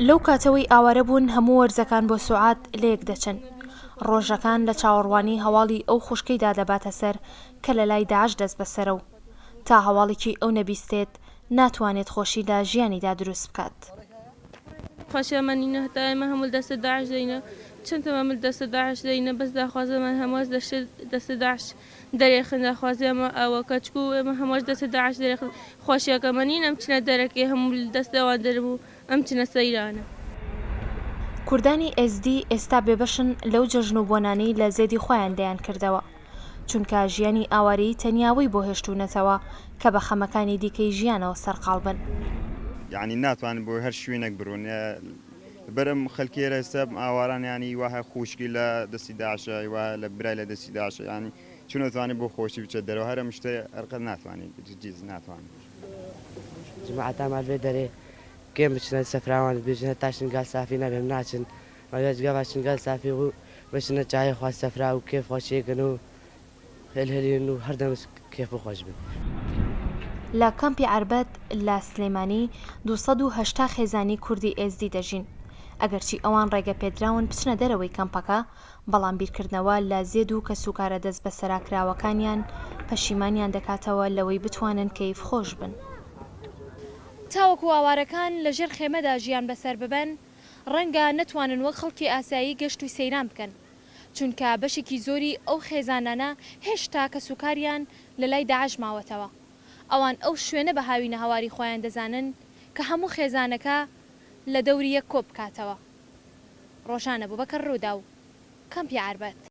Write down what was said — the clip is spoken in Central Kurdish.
لەو کاتەوەی ئاوارە بوون هەموو وەرزەکان بۆ سوعات لەیەک دەچن. ڕۆژەکان لە چاوەڕوانی هەواڵی ئەو خوشکەیدا دەباتە سەر کە لە لای داعش دەست بەسەرە و تا هەواڵێکی ئەو نەبیستێت ناتوانێت خۆشی لە ژیانیدا دروست بکات. خۆشیەمەنینە هەتا ئێمە هەموو دەستە داعش دەینە، چەند تەمەمە دەستە داعش دەینە، بەس داخوازەمان هەمووەس دەستە داعش دەرێخن، داخوازیەمە ئەوە کەچکو ئێمە هەمووەش دەستە داعش دەرێخن. خۆشیەکەمەنین ئەم چنە دەرەکەی هەموو دەستەوان دەربوو ئەم چنە سەیرانە. کوردانی SD ئێستا بێبەشن لەو جەژن و بۆنانەی لە زێدی خۆیان دەیان کردەوە، چونکە ژیانی ئاواری تەنیاوەی بۆ هێشتوونەتەوە کە بە خەمەکانی دیکەی ژیانەوە سەرقاڵ بن. یعنی ناتوانن بۆ هەر شوێنێک بڕۆن. بەرەم خەڵکێرە ئێستا ئاواران ینی وایە خوشکی لە دەستی داعشە، وایە لە برای لە دەستی داعشە، ینی چون ناتوانێت بۆ خۆشی بچێت دەرەوە، هەرە شتێ هەرقەت ناتوانێت جیز ناتوانێت. جماعەتمان لێ دەرێ کێم بچنە سەفراوان بێژنە تا شنگال سافی نەبێم ناچن، مەگەجگا بە شنگال سافی و بچنە چای خوا سەفرا و کێف خۆشیەکەن و هێلهێلین و هەردەم کێف و خۆش بن. لە کەمپی عەربەت لە سلێمانی 280 خێزانی کوردی SD دەژین. ئەگەرچی ئەوان ڕێگە پێدراون بچنە دەرەوەی کەمپەکە، بەڵام بیرکردنەوە لە زێد و کەسوکارە دەست بە سەراکراوەکانیان پەشیمانیان دەکاتەوە لەوەی بتوانن کەیف خۆش بن. تاوەکو ئاوارەکان لەژێر خێمەدا ژیان بەسەر ببەن، ڕەنگە نەتوانن وەک خەڵکی ئاسایی گەشت و سەیران بکەن، چونکە بەشێکی زۆری ئەو خێزانانە هێشتا کەسوکاریان لە لای داعش ماوەتەوە. ئەوان ئەو شوێنە بە هاوینە هەواری خۆیان دەزانن کە هەموو خێزانەکە لە دەوری یەک کۆ بکاتەوە. ڕۆژانە بووبەکەر ڕوودا و کەمپی عەربەت.